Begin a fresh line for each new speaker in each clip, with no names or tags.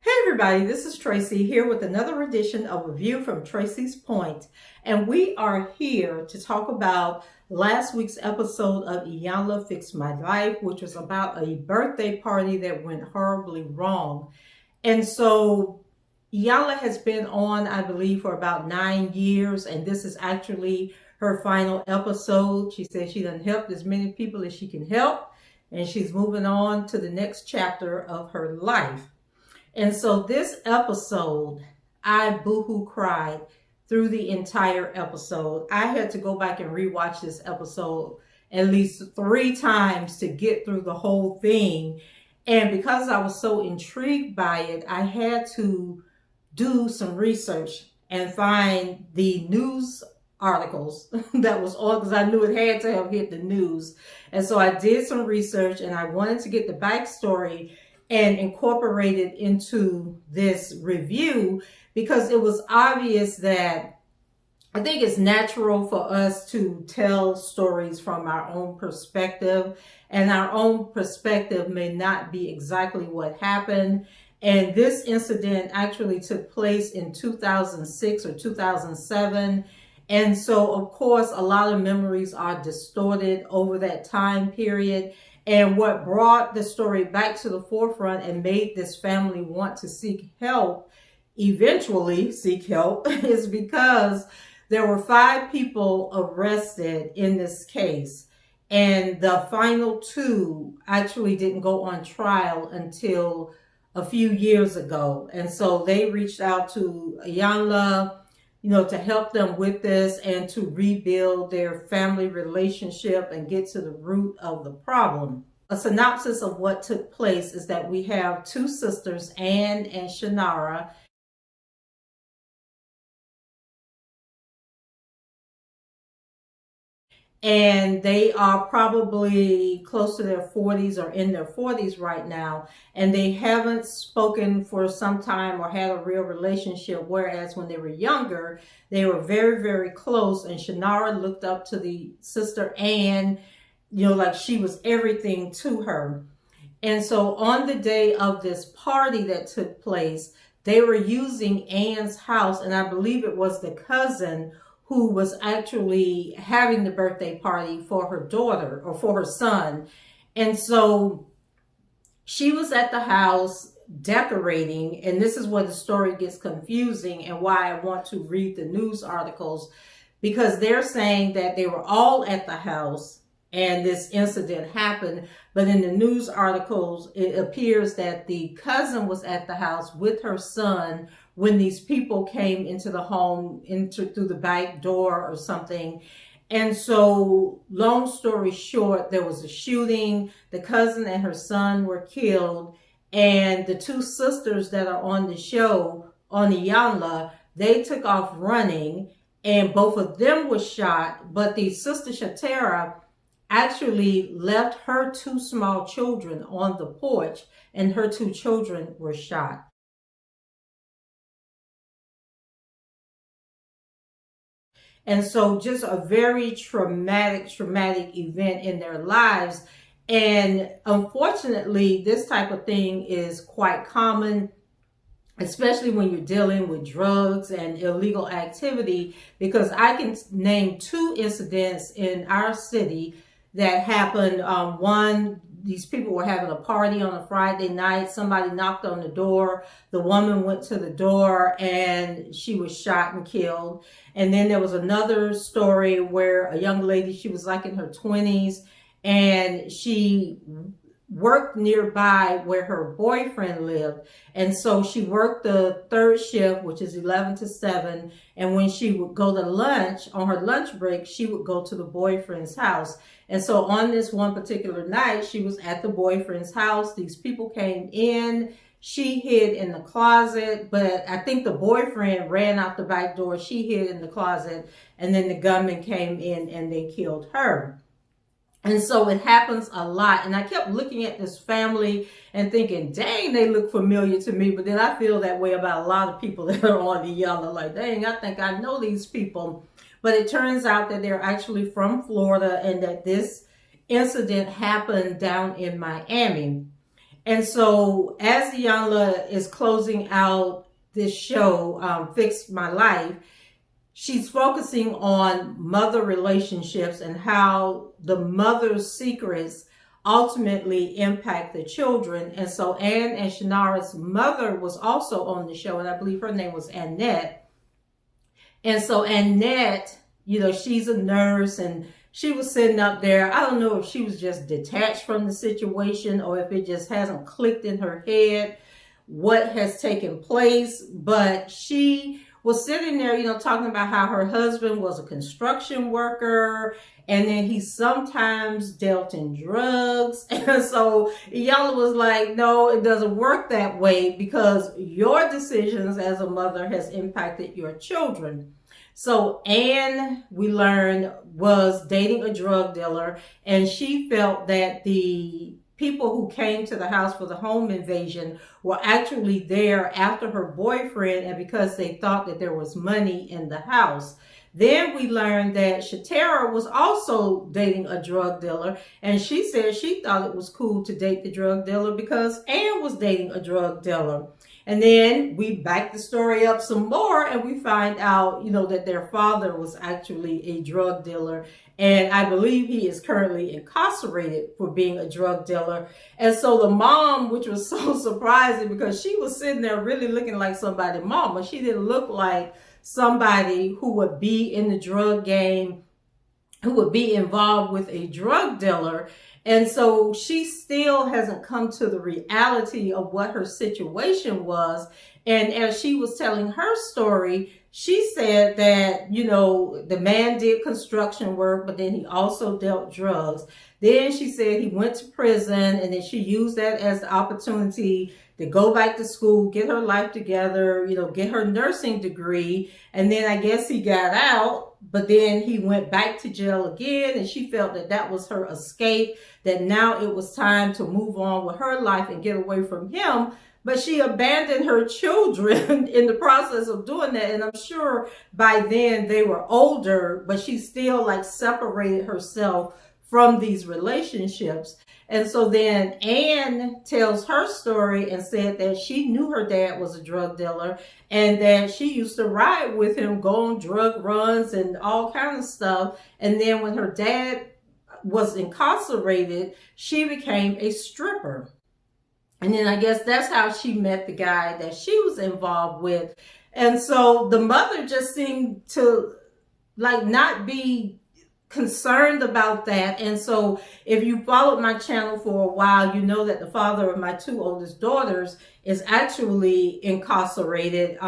Everybody, this is Tracy here with another edition of A View from Tracy's Point, and we are here to talk about last week's episode of Iyanla Fix My Life, which was about a birthday party that went horribly wrong. And so Iyanla has been on, I believe, for about 9 years, and this is actually her final episode. She said she done helped as many people as she can help, and she's moving on to the next chapter of her life. And so this episode, I boohoo cried through the entire episode. I had to go back and rewatch this episode at least 3 times to get through the whole thing. And because I was so intrigued by it, I had to do some research and find the news articles that was on, because I knew it had to have hit the news. And so I did some research, and I wanted to get the backstory and incorporate it into this review, because it was obvious that I think it's natural for us to tell stories from our own perspective, and our own perspective may not be exactly what happened. And this incident actually took place in 2006 or 2007. And so, of course, a lot of memories are distorted over that time period. And what brought the story back to the forefront and made this family want to seek help, eventually seek help, is because there were 5 people arrested in this case. And the final 2 actually didn't go on trial until a few years ago. And so they reached out to Iyanla, to help them with this and to rebuild their family relationship and get to the root of the problem. A synopsis of what took place is that we have 2 sisters, Ann and Shantara, and they are probably close to their 40s or in their 40s right now, and they haven't spoken for some time or had a real relationship, whereas when they were younger, they were very, very close, and Shantara looked up to the sister Ann, like she was everything to her. And so on the day of this party that took place, they were using Ann's house, and I believe it was the cousin who was actually having the birthday party for her daughter or for her son. And so she was at the house decorating, and this is where the story gets confusing and why I want to read the news articles, because they're saying that they were all at the house and this incident happened. But in the news articles, it appears that the cousin was at the house with her son when these people came into the home, through the back door or something. And so, long story short, there was a shooting. The cousin and her son were killed. And the 2 sisters that are on the show, on Iyanla, they took off running, and both of them were shot. But the sister Shantara actually left her 2 small children on the porch, and her 2 children were shot. And so just a very traumatic event in their lives. And unfortunately, this type of thing is quite common, especially when you're dealing with drugs and illegal activity, because I can name 2 incidents in our city that happened. One, these people were having a party on a Friday night. Somebody knocked on the door. The woman went to the door and she was shot and killed. And then there was another story where a young lady, she was like in her 20s, and she worked nearby where her boyfriend lived. And so she worked the 3rd shift, which is 11 to 7. And when she would go to lunch, on her lunch break, she would go to the boyfriend's house. And so on this one particular night, she was at the boyfriend's house. These people came in. She hid in the closet, but I think the boyfriend ran out the back door. She hid in the closet, and then the gunman came in and they killed her. And so it happens a lot. And I kept looking at this family and thinking, dang, they look familiar to me. But then I feel that way about a lot of people that are on Iyanla. Like, dang, I think I know these people. But it turns out that they're actually from Florida and that this incident happened down in Miami. And so as Iyanla is closing out this show, Fix My Life, she's focusing on mother relationships and how the mother's secrets ultimately impact the children. And so Ann and Shantara's mother was also on the show, and I believe her name was Annette. And so Annette, you know, she's a nurse, and she was sitting up there. I don't know if she was just detached from the situation or if it just hasn't clicked in her head what has taken place, but she was sitting there, you know, talking about how her husband was a construction worker and then he sometimes dealt in drugs. And so Iyanla was like, no, it doesn't work that way because your decisions as a mother has impacted your children. So Ann, we learned, was dating a drug dealer, and she felt that the people who came to the house for the home invasion were actually there after her boyfriend and because they thought that there was money in the house. Then we learned that Shantara was also dating a drug dealer, and she said she thought it was cool to date the drug dealer because Ann was dating a drug dealer. And then we back the story up some more and we find out, you know, that their father was actually a drug dealer. And I believe he is currently incarcerated for being a drug dealer. And so the mom, which was so surprising because she was sitting there really looking like somebody's mama. She didn't look like somebody who would be in the drug game, who would be involved with a drug dealer. And so she still hasn't come to the reality of what her situation was. And as she was telling her story, she said that, you know, the man did construction work, but then he also dealt drugs. Then she said he went to prison, and then she used that as the opportunity to go back to school, get her life together, you know, get her nursing degree. And then I guess he got out, but then he went back to jail again. And she felt that that was her escape, that now it was time to move on with her life and get away from him. But she abandoned her children in the process of doing that. And I'm sure by then they were older, but she still like separated herself from these relationships. And so then Ann tells her story and said that she knew her dad was a drug dealer and that she used to ride with him, go on drug runs and all kinds of stuff. And then when her dad was incarcerated, she became a stripper. And then I guess that's how she met the guy that she was involved with. And so the mother just seemed to like not be concerned about that. And so if you followed my channel for a while, you know that the father of my two oldest daughters is actually incarcerated.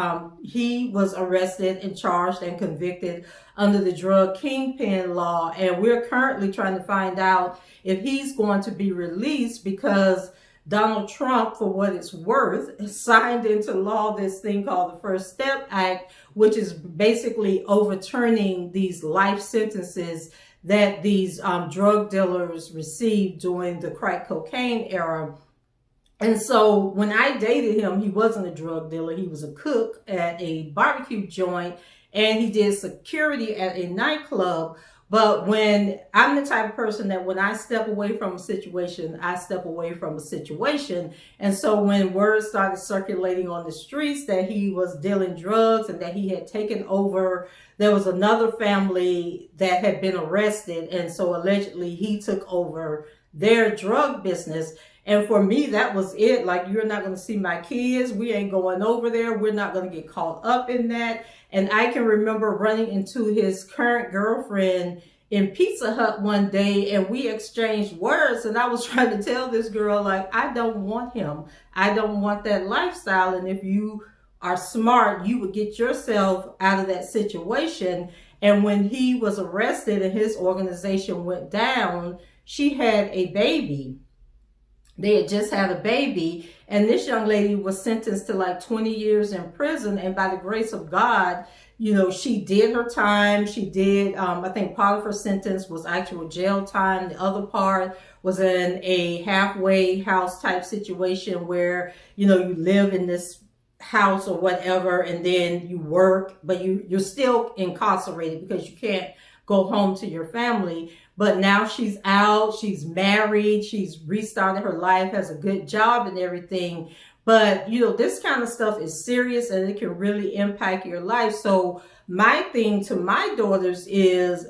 He was arrested and charged and convicted under the drug kingpin law. And we're currently trying to find out if he's going to be released because Donald Trump, for what it's worth, signed into law this thing called the First Step Act, which is basically overturning these life sentences that these drug dealers received during the crack cocaine era. And so when I dated him, he wasn't a drug dealer. He was a cook at a barbecue joint, and he did security at a nightclub. But when I'm the type of person that when I step away from a situation, I step away from a situation. And so when words started circulating on the streets that he was dealing drugs and that he had taken over, there was another family that had been arrested. And so allegedly he took over their drug business. And for me, that was it. Like, you're not going to see my kids. We ain't going over there. We're not going to get caught up in that. And I can remember running into his current girlfriend in Pizza Hut one day, and we exchanged words. And I was trying to tell this girl, like, I don't want him. I don't want that lifestyle. And if you are smart, you would get yourself out of that situation. And when he was arrested and his organization went down, she had a baby. They had just had a baby, and this young lady was sentenced to like 20 years in prison. And by the grace of God, she did her time. She did, I think part of her sentence was actual jail time. The other part was in a halfway house type situation where, you live in this house or whatever, and then you work, but you're still incarcerated because you can't go home to your family. But now she's out, she's married, she's restarted her life, has a good job and everything. But, this kind of stuff is serious and it can really impact your life. So my thing to my daughters is,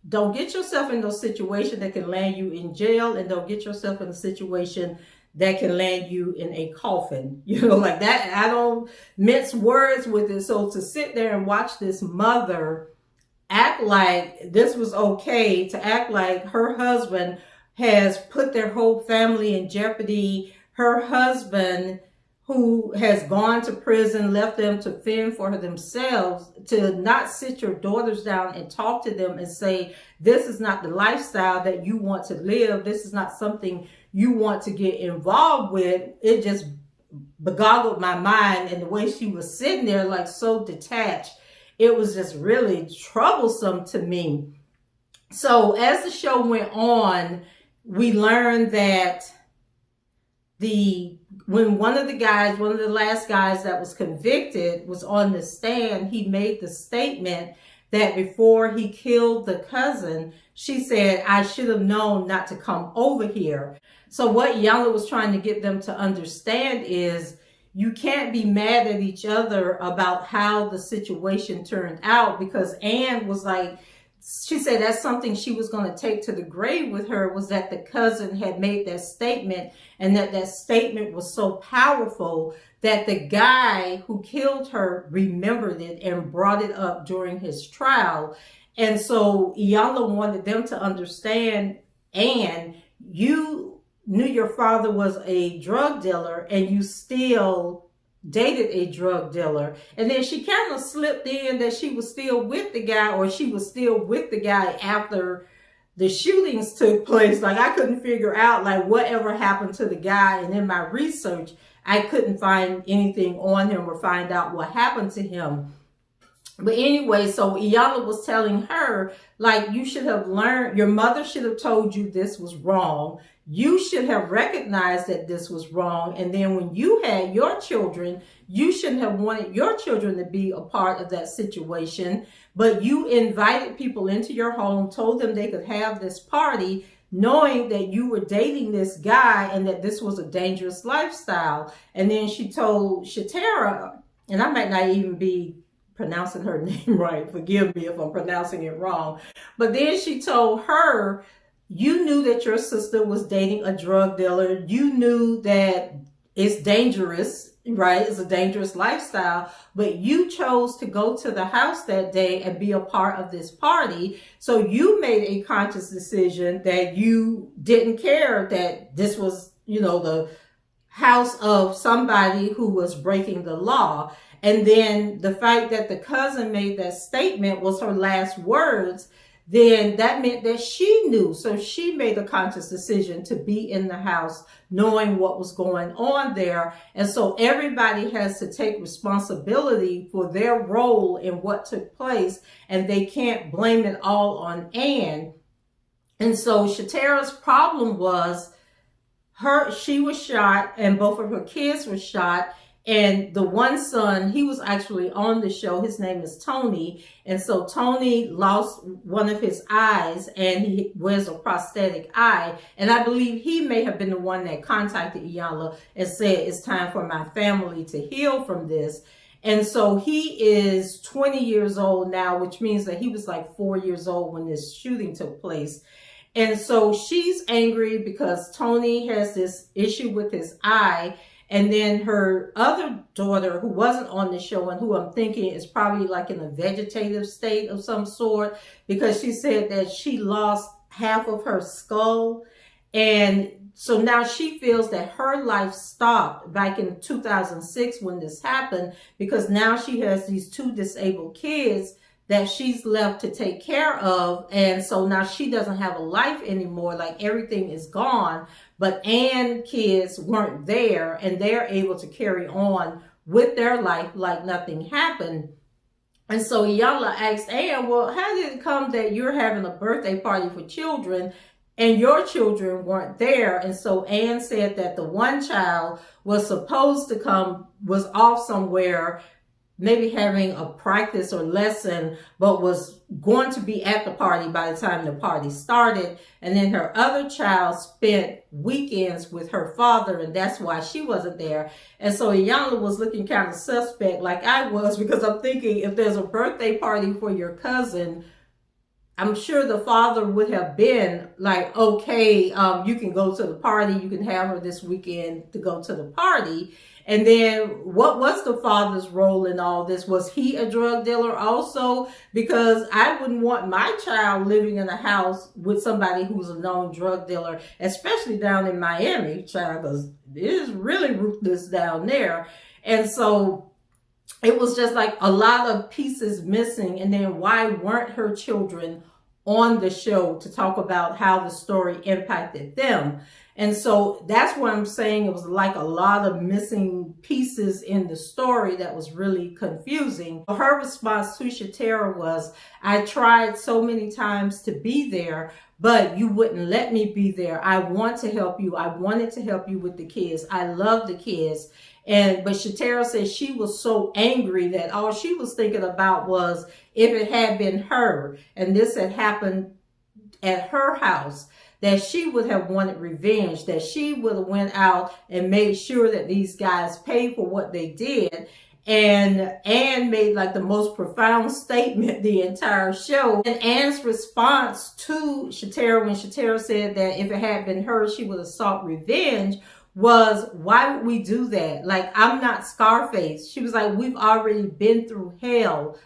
don't get yourself in those situations that can land you in jail, and don't get yourself in a situation that can land you in a coffin, like that. I don't mince words with it. So to sit there and watch this mother act like this was okay, to act like her husband has put their whole family in jeopardy, her husband who has gone to prison, left them to fend for themselves, to not sit your daughters down and talk to them and say, this is not the lifestyle that you want to live. This is not something you want to get involved with. It just boggled my mind. And the way she was sitting there, like so detached, it was just really troublesome to me. So as the show went on, we learned that when one of the last guys that was convicted was on the stand, he made the statement that before he killed the cousin, she said, I should have known not to come over here. So what Iyanla was trying to get them to understand is, you can't be mad at each other about how the situation turned out, because Ann was like, she said that's something she was going to take to the grave with her, was that the cousin had made that statement, and that statement was so powerful that the guy who killed her remembered it and brought it up during his trial. And so Iyanla wanted them to understand, Ann, you knew your father was a drug dealer and you still dated a drug dealer. And then she kind of slipped in that she was still with the guy, or she was still with the guy after the shootings took place. Like, I couldn't figure out like whatever happened to the guy. And in my research, I couldn't find anything on him or find out what happened to him. But anyway, so Iyanla was telling her, like, you should have learned, your mother should have told you this was wrong. You should have recognized that this was wrong. And then when you had your children, you shouldn't have wanted your children to be a part of that situation. But you invited people into your home, told them they could have this party, knowing that you were dating this guy and that this was a dangerous lifestyle. And then she told Shantara, and I might not even be pronouncing her name right, forgive me if I'm pronouncing it wrong, but then she told her, you knew that your sister was dating a drug dealer. You knew that it's dangerous, right? It's a dangerous lifestyle, but you chose to go to the house that day and be a part of this party. So you made a conscious decision that you didn't care that this was, the house of somebody who was breaking the law. And then the fact that the cousin made that statement was her last words, then that meant that she knew. So she made a conscious decision to be in the house knowing what was going on there. And so everybody has to take responsibility for their role in what took place, and they can't blame it all on Ann. And so Shantara's problem was she was shot and both of her kids were shot. And the one son, he was actually on the show. His name is Tony. And so Tony lost one of his eyes and he wears a prosthetic eye. And I believe he may have been the one that contacted Iyanla and said, it's time for my family to heal from this. And so he is 20 years old now, which means that he was like 4 years old when this shooting took place. And so she's angry because Tony has this issue with his eye. And then her other daughter, who wasn't on the show and who I'm thinking is probably like in a vegetative state of some sort, because she said that she lost half of her skull. And so now she feels that her life stopped back in 2006 when this happened, because now she has these 2 disabled kids that she's left to take care of. And so now she doesn't have a life anymore, like everything is gone. but Ann kids weren't there, and they're able to carry on with their life like nothing happened. And so Iyanla asked Ann, well, how did it come that you're having a birthday party for children and your children weren't there? And so Ann said that the one child was supposed to come, was off somewhere, maybe having a practice or lesson, but was going to be at the party by the time the party started. And then her other child spent weekends with her father, and that's why she wasn't there. And so Iyanla was looking kind of suspect, like I was, because I'm thinking, if there's a birthday party for your cousin, I'm sure the father would have been like, okay, you can go to the party. You can have her this weekend to go to the party. And then what was the father's role in all this? Was he a drug dealer also? Because I wouldn't want my child living in a house with somebody who's a known drug dealer, especially down in Miami, child, because it is really ruthless down there. And so it was just like a lot of pieces missing. And then why weren't her children on the show to talk about how the story impacted them? And so that's what I'm saying. It was like a lot of missing pieces in the story that was really confusing. Her response to Shantara was, I tried so many times to be there, but you wouldn't let me be there. I want to help you. I wanted to help you with the kids. I love the kids. But Shantara said she was so angry that all she was thinking about was if it had been her and this had happened at her house, that she would have wanted revenge, that she would have went out and made sure that these guys paid for what they did. And Ann made like the most profound statement the entire show. And Ann's response to Shantara, when Shantara said that if it had been her, she would have sought revenge, was, why would we do that? Like, I'm not Scarface. She was like, we've already been through hell.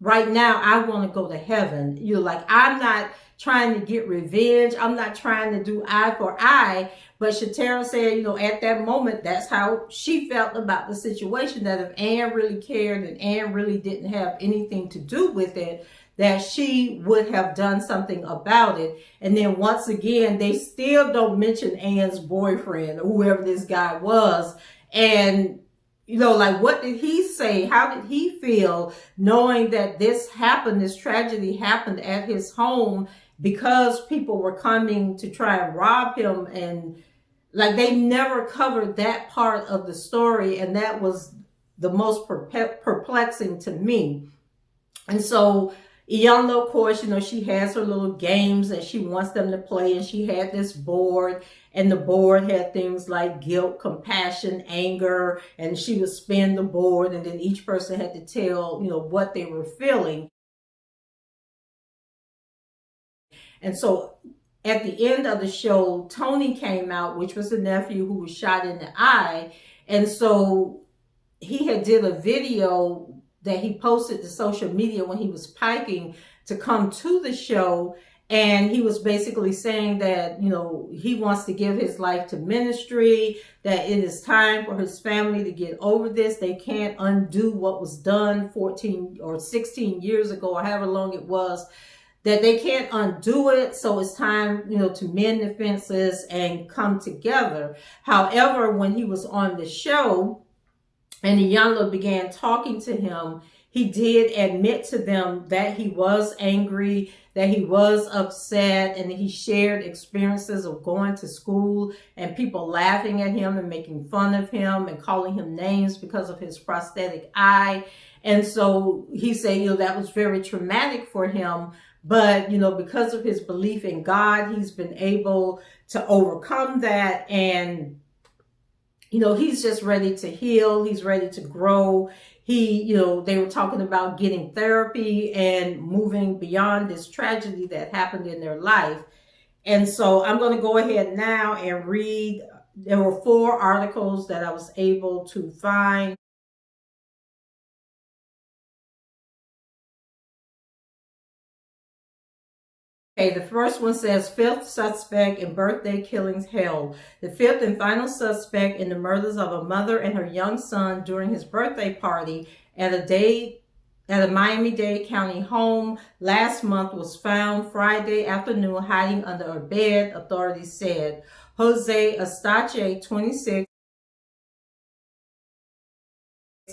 Right now, I want to go to heaven. You're like, I'm not trying to get revenge. I'm not trying to do eye for eye. But Shantara said, at that moment, that's how she felt about the situation, that if Ann really cared and Ann really didn't have anything to do with it, that she would have done something about it. And then once again, they still don't mention Ann's boyfriend or whoever this guy was. And like, what did he say? How did he feel knowing that this happened, this tragedy happened at his home because people were coming to try and rob him? And like, they never covered that part of the story. And that was the most perplexing to me. And so Iyanla, of course, she has her little games that she wants them to play. And she had this board, and the board had things like guilt, compassion, anger, and she would spin the board, and then each person had to tell, what they were feeling. And so at the end of the show, Tony came out, which was the nephew who was shot in the eye. And so he had did a video that he posted to social media when he was piking to come to the show. And he was basically saying that, he wants to give his life to ministry, that it is time for his family to get over this. They can't undo what was done 14 or 16 years ago, or however long it was, that they can't undo it. So it's time, to mend the fences and come together. However, when he was on the show and Iyanla began talking to him, he did admit to them that he was angry, that he was upset, and he shared experiences of going to school and people laughing at him and making fun of him and calling him names because of his prosthetic eye. And so he said, that was very traumatic for him. But, because of his belief in God, he's been able to overcome that. And he's just ready to heal. He's ready to grow. They were talking about getting therapy and moving beyond this tragedy that happened in their life. And so I'm going to go ahead now and read. There were 4 articles that I was able to find. Okay, the first one says, 5th suspect in birthday killings held. The 5th and final suspect in the murders of a mother and her young son during his birthday party at a Miami-Dade County home last month was found Friday afternoon hiding under a bed, authorities said. Jose Estache, 26,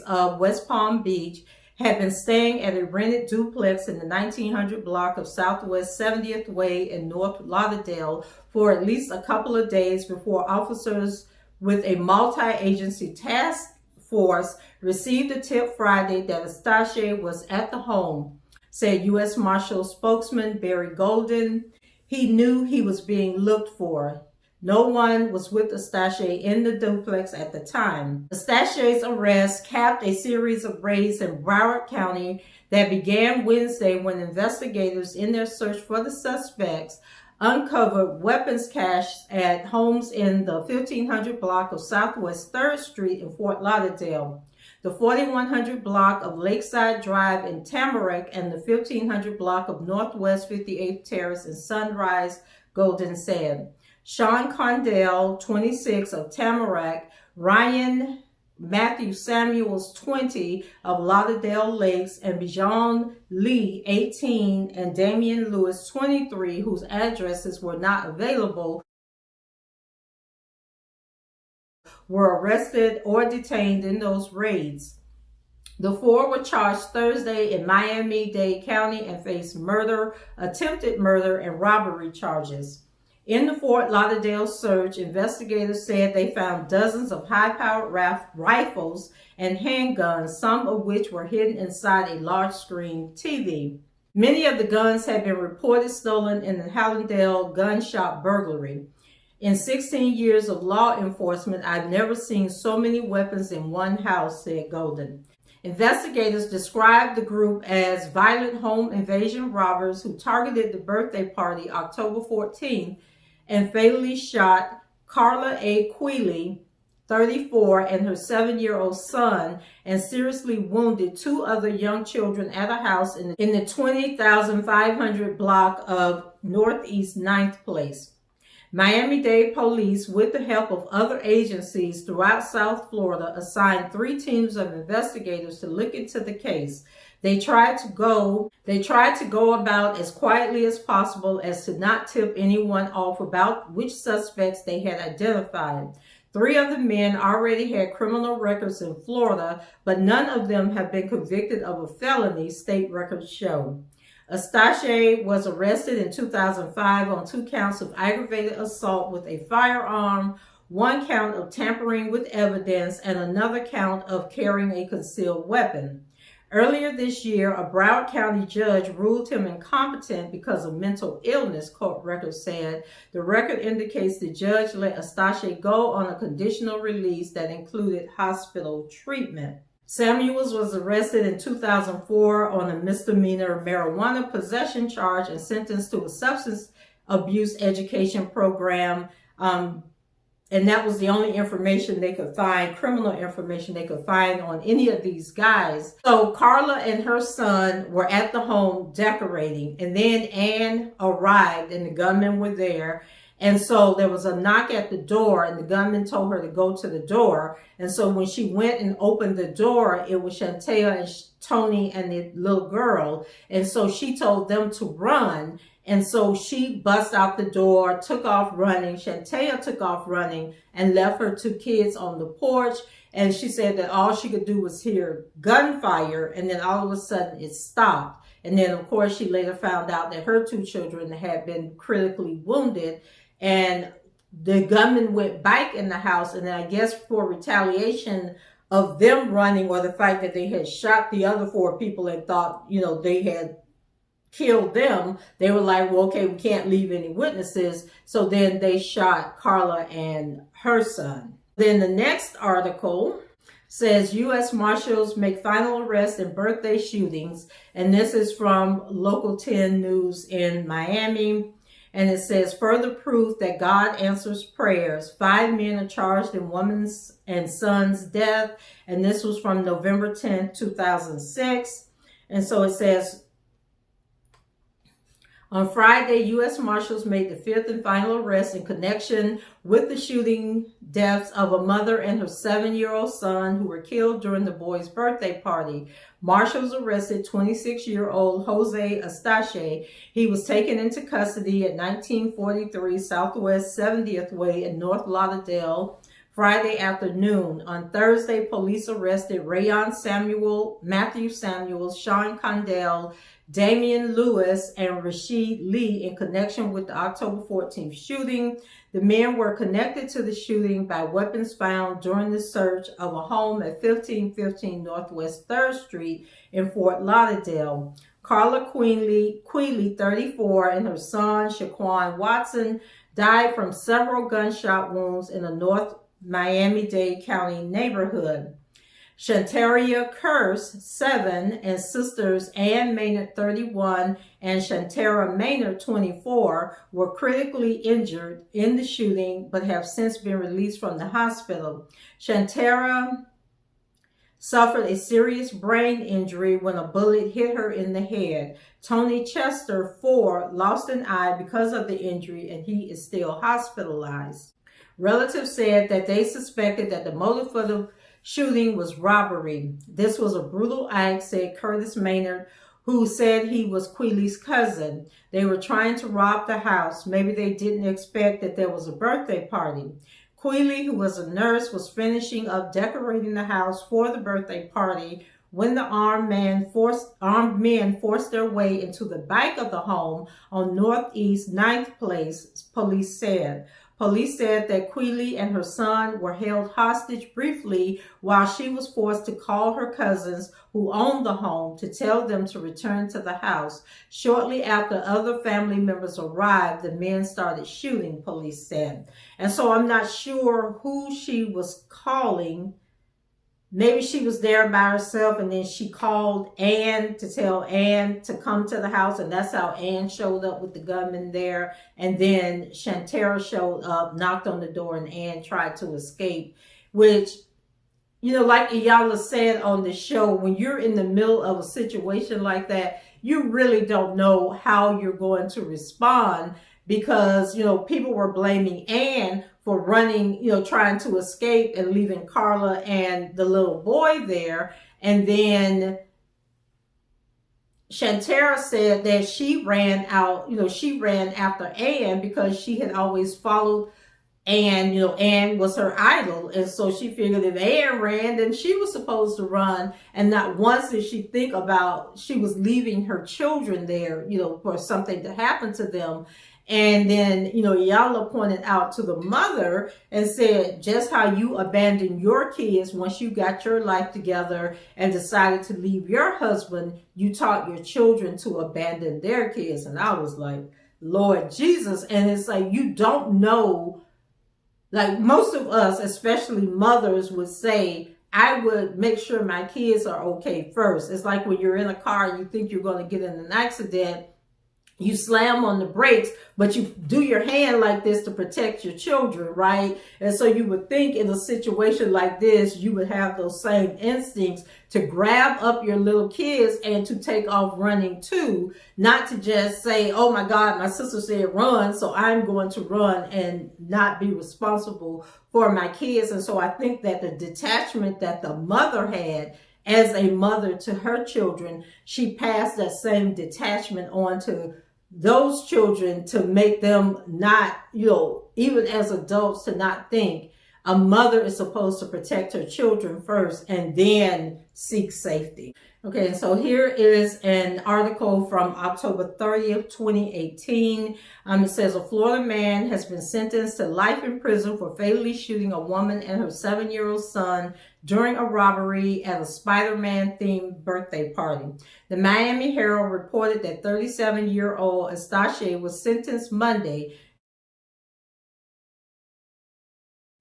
of West Palm Beach, had been staying at a rented duplex in the 1900 block of Southwest 70th Way in North Lauderdale for at least a couple of days before officers with a multi-agency task force received a tip Friday that Estache was at the home, said U.S. Marshal spokesman Barry Golden. He knew he was being looked for. No one was with Estache in the duplex at the time. Estache's arrest capped a series of raids in Broward County that began Wednesday when investigators, in their search for the suspects, uncovered weapons caches at homes in the 1500 block of Southwest 3rd Street in Fort Lauderdale, the 4100 block of Lakeside Drive in Tamarack, and the 1500 block of Northwest 58th Terrace in Sunrise, Golden said. Sean Condell, 26, of Tamarack, Ryan Matthew Samuels, 20, of Lauderdale Lakes, and Bijan Lee, 18, and Damian Lewis, 23, whose addresses were not available, were arrested or detained in those raids. The four were charged Thursday in Miami-Dade County and faced murder, attempted murder, and robbery charges. In the Fort Lauderdale search, investigators said they found dozens of high-powered rifles and handguns, some of which were hidden inside a large-screen TV. Many of the guns had been reported stolen in the Hallandale gun shop burglary. In 16 years of law enforcement, I've never seen so many weapons in one house, said Golden. Investigators described the group as violent home invasion robbers who targeted the birthday party October 14th and fatally shot Carla A. Quealy, 34, and her 7-year-old son, and seriously wounded 2 other young children at a house in the 20,500 block of Northeast 9th Place. Miami-Dade police, with the help of other agencies throughout South Florida, assigned 3 teams of investigators to look into the case. They tried to go about as quietly as possible as to not tip anyone off about which suspects they had identified. 3 of the men already had criminal records in Florida, but none of them have been convicted of a felony, state records show. Estache was arrested in 2005 on 2 counts of aggravated assault with a firearm, 1 count of tampering with evidence, and another count of carrying a concealed weapon. Earlier this year, a Broward County judge ruled him incompetent because of mental illness, court records said. The record indicates the judge let Estache go on a conditional release that included hospital treatment. Samuels was arrested in 2004 on a misdemeanor marijuana possession charge and sentenced to a substance abuse education program. And that was the only information they could find, criminal information they could find on any of these guys. So Carla and her son were at the home decorating, and then Ann arrived and the gunmen were there. And so there was a knock at the door, and the gunman told her to go to the door. And so when she went and opened the door, it was Shantara and Tony and the little girl. And so she told them to run. And so she bust out the door, took off running. Shantara took off running and left her 2 kids on the porch. And she said that all she could do was hear gunfire. And then all of a sudden it stopped. And then, of course, she later found out that her 2 children had been critically wounded. And the gunman went back in the house. And then I guess for retaliation of them running, or the fact that they had shot the other 4 people and thought, they had killed them, they were like, well, okay, we can't leave any witnesses. So then they shot Carla and her son. Then the next article says U.S. Marshals make final arrest in birthday shootings. And this is from Local 10 News in Miami. And it says, further proof that God answers prayers. 5 men are charged in woman's and son's death. And this was from November 10th, 2006. And so it says, On Friday, U.S. Marshals made the fifth and final arrest in connection with the shooting deaths of a mother and her 7-year-old son who were killed during the boy's birthday party. Marshals arrested 26-year-old Jose Astache. He was taken into custody at 1943 Southwest 70th Way in North Lauderdale Friday afternoon. On Thursday, police arrested Rayon Samuel, Matthew Samuels, Sean Condell, Damian Lewis, and Rashid Lee in connection with the October 14th shooting. The men were connected to the shooting by weapons found during the search of a home at 1515 Northwest 3rd Street in Fort Lauderdale. Carla Queeley, 34, and her son, Shaquan Watson, died from several gunshot wounds in a North Miami-Dade County neighborhood. Shantara Curse, 7, and sisters Ann Maynard, 31, and Shantara Maynard, 24, were critically injured in the shooting but have since been released from the hospital. Shantara suffered a serious brain injury when a bullet hit her in the head. Tony Chester, 4, lost an eye because of the injury, and he is still hospitalized. Relatives said that they suspected that the motive for the shooting was robbery. This was a brutal act, said Curtis Maynard, who said he was Queeley's cousin. They were trying to rob the house. Maybe they didn't expect that there was a birthday party. Queeley, who was a nurse, was finishing up decorating the house for the birthday party when the armed men forced their way into the back of the home on Northeast 9th Place, police said. Police said that Queeley and her son were held hostage briefly while she was forced to call her cousins who owned the home to tell them to return to the house. Shortly after other family members arrived, the men started shooting, police said. And so I'm not sure who she was calling. Maybe she was there by herself and then she called Ann to tell Ann to come to the house, and that's how Ann showed up with the gunman there. And then Shantara showed up, knocked on the door, and Ann tried to escape, which, you know, like Iyanla said on the show, when you're in the middle of a situation like that, you really don't know how you're going to respond because, you know, people were blaming Ann for running, you know, trying to escape and leaving Carla and the little boy there. And then Shantara said that she ran out, you know, she ran after Ann because she had always followed Ann, you know, Ann was her idol. And so she figured if Ann ran, then she was supposed to run. And not once did she think about she was leaving her children there, you know, for something to happen to them. And then, you know, Iyanla pointed out to the mother and said, just how you abandoned your kids once you got your life together and decided to leave your husband, you taught your children to abandon their kids. And I was like, Lord Jesus. And it's like, you don't know, like most of us, especially mothers, would say, I would make sure my kids are okay first. It's like when you're in a car and you think you're going to get in an accident, you slam on the brakes, but you do your hand like this to protect your children, right? And so you would think in a situation like this, you would have those same instincts to grab up your little kids and to take off running too, not to just say, oh my God, my sister said run, so I'm going to run and not be responsible for my kids. And so I think that the detachment that the mother had as a mother to her children, she passed that same detachment on to those children to make them not, you know, even as adults, to not think a mother is supposed to protect her children first and then seek safety. Okay, so here is an article from October 30th, 2018. It says a Florida man has been sentenced to life in prison for fatally shooting a woman and her 7-year-old son during a robbery at a Spider-Man themed birthday party. The Miami Herald reported that 37-year-old Astache was sentenced Monday.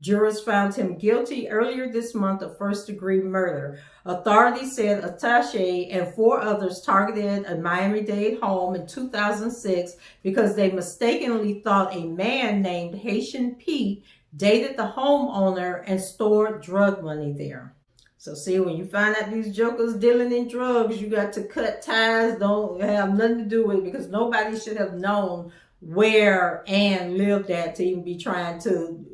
Jurors found him guilty earlier this month of first-degree murder. Authorities said Astache and 4 others targeted a Miami-Dade home in 2006 because they mistakenly thought a man named Haitian Pete dated the homeowner and stored drug money there. So see, when you find out these jokers dealing in drugs, you got to cut ties. Don't have nothing to do with it, because nobody should have known where Ann lived at to even be trying to,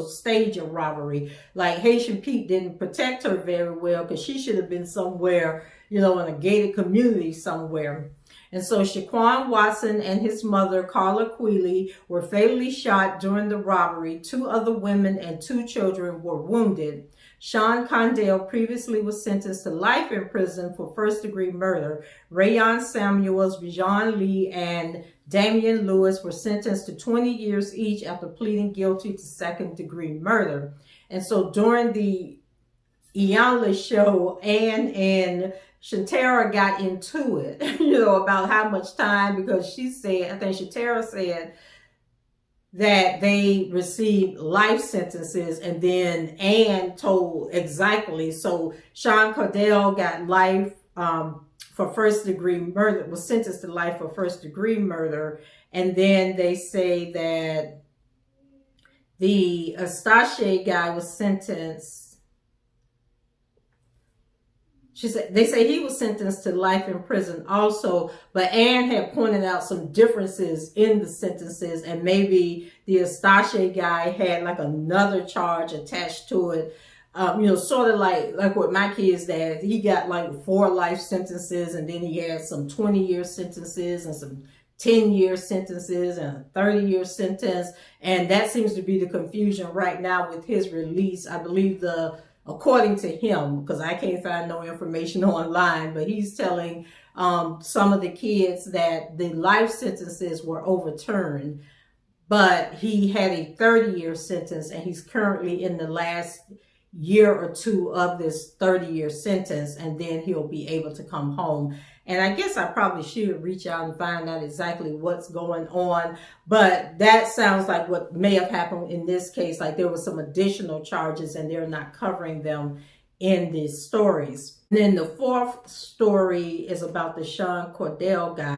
stage a robbery. Like Haitian Pete didn't protect her very well, because she should have been somewhere, in a gated community somewhere. And so Shaquan Watson and his mother, Carla Queally, were fatally shot during the robbery. 2 other women and 2 children were wounded. Sean Condell previously was sentenced to life in prison for first-degree murder. Rayon Samuels, Bijan Lee, and Damian Lewis were sentenced to 20 years each after pleading guilty to second-degree murder. And so during the Iyanla show, Ann and Shantara got into it, about how much time, because she said, I think Shantara said that they received life sentences, and then Ann told exactly. So Sean Cordell got life for first-degree murder, was sentenced to life for first-degree murder, and then they say that the Eustache guy was sentenced. They say he was sentenced to life in prison also, but Ann had pointed out some differences in the sentences, and maybe the Eustache guy had like another charge attached to it. Sort of like with my kids, that he got like 4 life sentences, and then he had some 20-year sentences and some 10-year sentences and a 30-year sentence. And that seems to be the confusion right now with his release. I believe according to him, because I can't find no information online, but he's telling some of the kids that the life sentences were overturned, but he had a 30-year sentence, and he's currently in the last year or 2 of this 30-year sentence, and then he'll be able to come home. And I guess I probably should reach out and find out exactly what's going on. But that sounds like what may have happened in this case. Like there were some additional charges, and they're not covering them in these stories. And then the 4th story is about the Sean Cordell guy.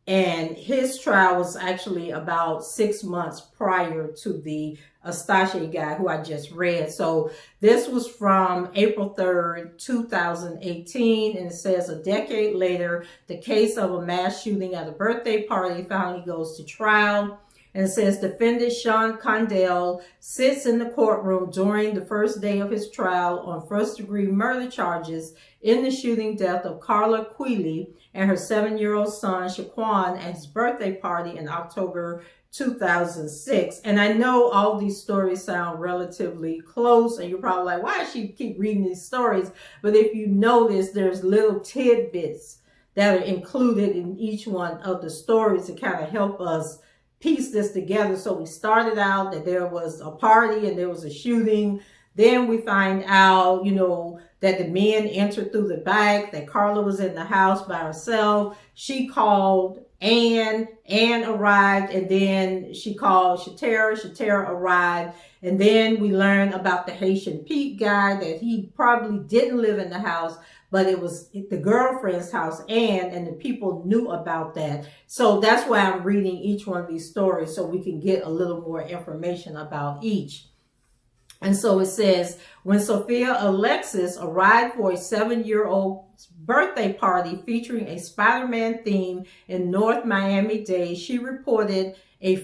And his trial was actually about 6 months prior to the Eustache guy who I just read. So this was from April 3rd, 2018. And it says, a decade later, the case of a mass shooting at a birthday party finally goes to trial. And it says, defendant Sean Condell sits in the courtroom during the first day of his trial on first-degree murder charges in the shooting death of Carla Queally and her 7-year-old son, Shaquan, at his birthday party in October 2006. And I know all these stories sound relatively close, and you're probably like, why does she keep reading these stories? But if you notice, there's little tidbits that are included in each one of the stories to kind of help us piece this together. So we started out that there was a party and there was a shooting. Then we find out, that the men entered through the back, that Carla was in the house by herself. She called Ann arrived, and then she called Shantara arrived. And then we learned about the Haitian Pete guy, that he probably didn't live in the house, but it was the girlfriend's house, and the people knew about that. So that's why I'm reading each one of these stories, so we can get a little more information about each. And so it says, when Sophia Alexis arrived for a 7-year-old's birthday party featuring a Spider-Man theme in North Miami-Dade, she spotted a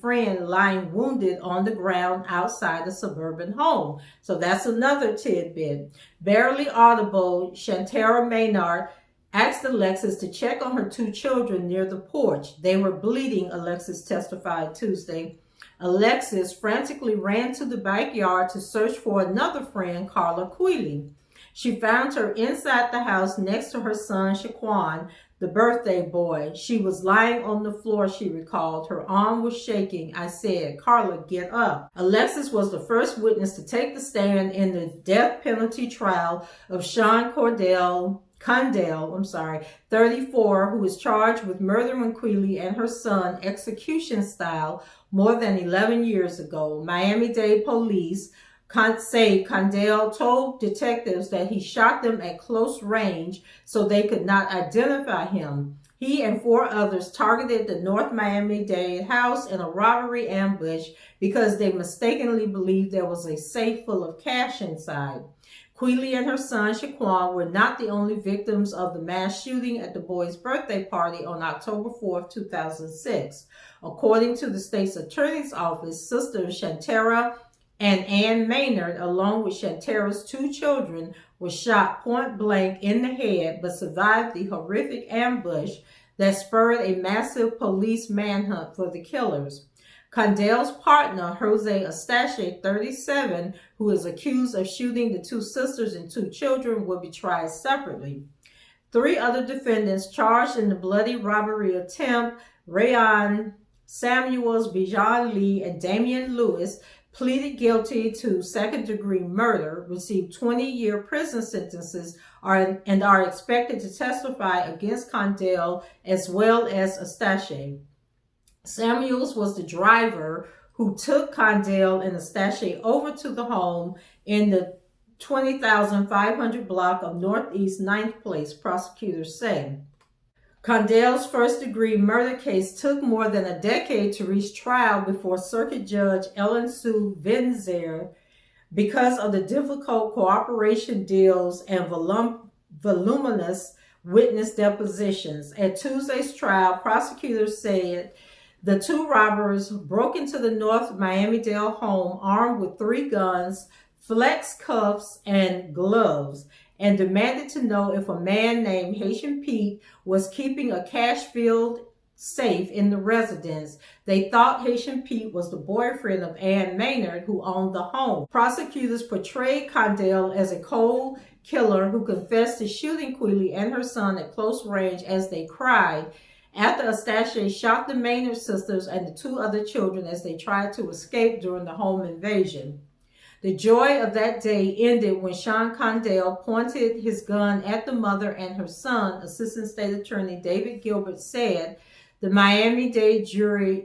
friend lying wounded on the ground outside a suburban home. So that's another tidbit. Barely audible, Shantara Maynard asked Alexis to check on her 2 children near the porch. They were bleeding, Alexis testified Tuesday. Alexis frantically ran to the backyard to search for another friend, Carla Queally. She found her inside the house next to her son, Shaquan, the birthday boy. She was lying on the floor, she recalled. Her arm was shaking. I said, Carla, get up. Alexis was the first witness to take the stand in the death penalty trial of Sean Condell, 34, who is charged with murdering Queally and her son execution style more than 11 years ago. Miami-Dade police say Condell told detectives that he shot them at close range so they could not identify him. He and 4 others targeted the North Miami-Dade house in a robbery ambush because they mistakenly believed there was a safe full of cash inside. Quealy and her son, Shaquan, were not the only victims of the mass shooting at the boy's birthday party on October 4, 2006. According to the state's attorney's office, sisters Shantara and Ann Maynard, along with Shantara's 2 children, were shot point blank in the head but survived the horrific ambush that spurred a massive police manhunt for the killers. Condell's partner, Jose Astache, 37, who is accused of shooting the 2 sisters and 2 children, will be tried separately. 3 other defendants charged in the bloody robbery attempt, Rayon Samuels, Bijan Lee, and Damian Lewis, pleaded guilty to second-degree murder, received 20-year prison sentences, and are expected to testify against Condell as well as Astache. Samuels was the driver who took Condell and Astache over to the home in the 20,500 block of Northeast 9th Place, prosecutors say. Condell's first-degree murder case took more than a decade to reach trial before Circuit Judge Ellen Sue Venzer because of the difficult cooperation deals and voluminous witness depositions. At Tuesday's trial, prosecutors said the 2 robbers broke into the North Miami-Dade home armed with 3 guns, flex cuffs, and gloves, and demanded to know if a man named Haitian Pete was keeping a cash-filled safe in the residence. They thought Haitian Pete was the boyfriend of Ann Maynard, who owned the home. Prosecutors portrayed Condell as a cold killer who confessed to shooting Quealy and her son at close range as they cried after Astache shot the Maynard sisters and the 2 other children as they tried to escape during the home invasion. The joy of that day ended when Sean Condell pointed his gun at the mother and her son, Assistant State Attorney David Gilbert said to the Miami-Dade jury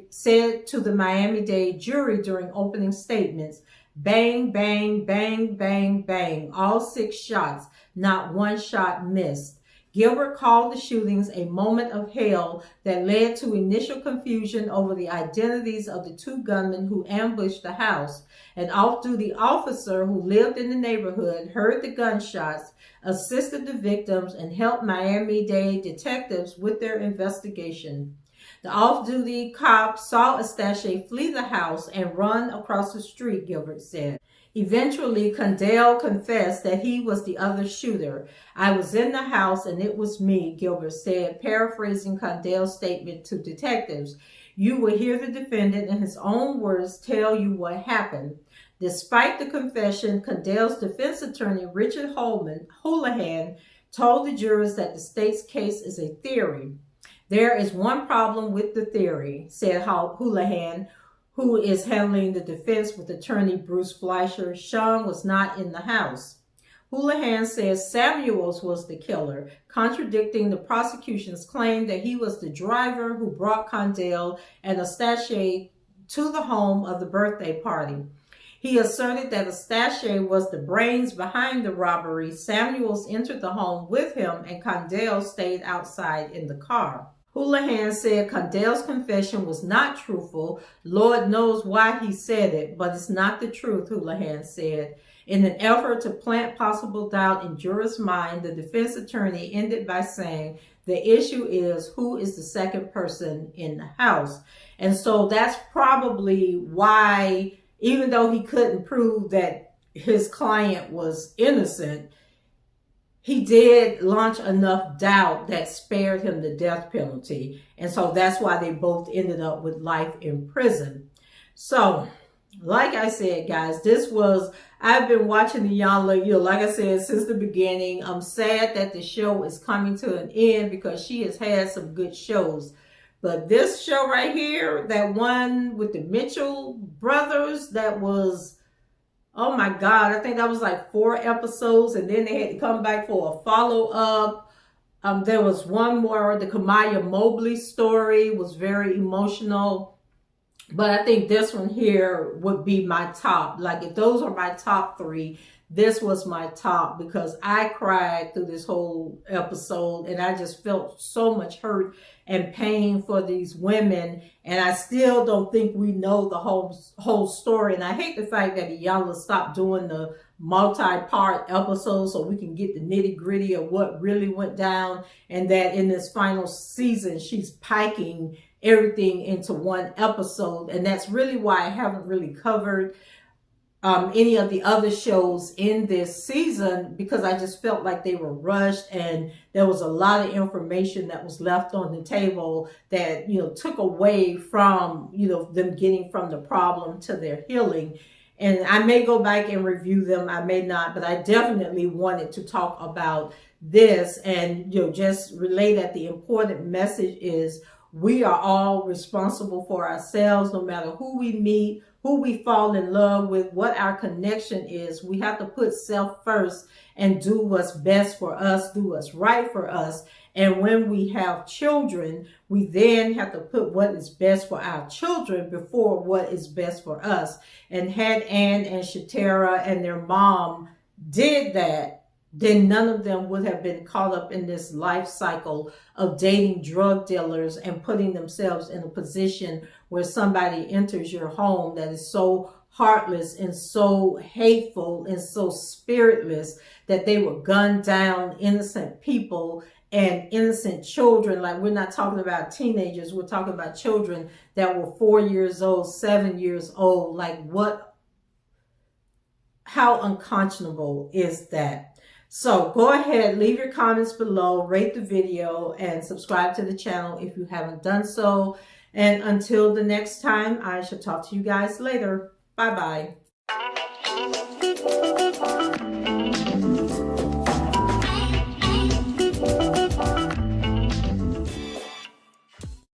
during opening statements. Bang, bang, bang, bang, bang, all 6 shots, not 1 shot missed. Gilbert called the shootings a moment of hell that led to initial confusion over the identities of the 2 gunmen who ambushed the house. An off-duty officer who lived in the neighborhood heard the gunshots, assisted the victims, and helped Miami-Dade detectives with their investigation. The off-duty cop saw Astache flee the house and run across the street, Gilbert said. Eventually, Condell confessed that he was the other shooter. I was in the house and it was me, Gilbert said, paraphrasing Condell's statement to detectives. You will hear the defendant in his own words tell you what happened. Despite the confession, Condell's defense attorney, Richard Houlihan, told the jurors that the state's case is a theory. There is one problem with the theory, said Houlihan, who is handling the defense with attorney Bruce Fleischer. Sean was not in the house. Houlihan says Samuels was the killer, contradicting the prosecution's claim that he was the driver who brought Condell and Astache to the home of the birthday party. He asserted that Astache was the brains behind the robbery. Samuels entered the home with him and Condell stayed outside in the car. Houlihan said Condell's confession was not truthful. Lord knows why he said it, but it's not the truth, Houlihan said. In an effort to plant possible doubt in jurors' mind, the defense attorney ended by saying, the issue is who is the second person in the house. And so that's probably why, even though he couldn't prove that his client was innocent, he did launch enough doubt that spared him the death penalty. And so that's why they both ended up with life in prison. So, like I said, guys, I've been watching Iyanla, like I said, since the beginning. I'm sad that the show is coming to an end because she has had some good shows. But this show right here, that one with the Mitchell brothers, that was, oh my God, I think that was like 4 episodes, and then they had to come back for a follow-up. There was one more, the Kamaya Mobley story was very emotional. But I think this one here would be my top. Like, if those are my top 3, this was my top because I cried through this whole episode and I just felt so much hurt and pain for these women. And I still don't think we know the whole story. And I hate the fact that Iyanla stopped doing the multi-part episodes so we can get the nitty-gritty of what really went down, and that in this final season she's packing everything into one episode. And that's really why I haven't really covered any of the other shows in this season, because I just felt like they were rushed and there was a lot of information that was left on the table that, you know, took away from, you know, them getting from the problem to their healing. And I may go back and review them, I may not, but I definitely wanted to talk about this and, you know, just relay that the important message is we are all responsible for ourselves, no matter who we meet, who we fall in love with, what our connection is. We have to put self first and do what's best for us, do what's right for us. And when we have children, we then have to put what is best for our children before what is best for us. And had Ann and Shantara and their mom did that, then none of them would have been caught up in this life cycle of dating drug dealers and putting themselves in a position where somebody enters your home that is so heartless and so hateful and so spiritless that they will gun down innocent people and innocent children. Like, we're not talking about teenagers, we're talking about children that were 4 years old, 7 years old. Like, how unconscionable is that? So go ahead, leave your comments below, rate the video, and subscribe to the channel if you haven't done so. And until the next time, I shall talk to you guys later. Bye-bye.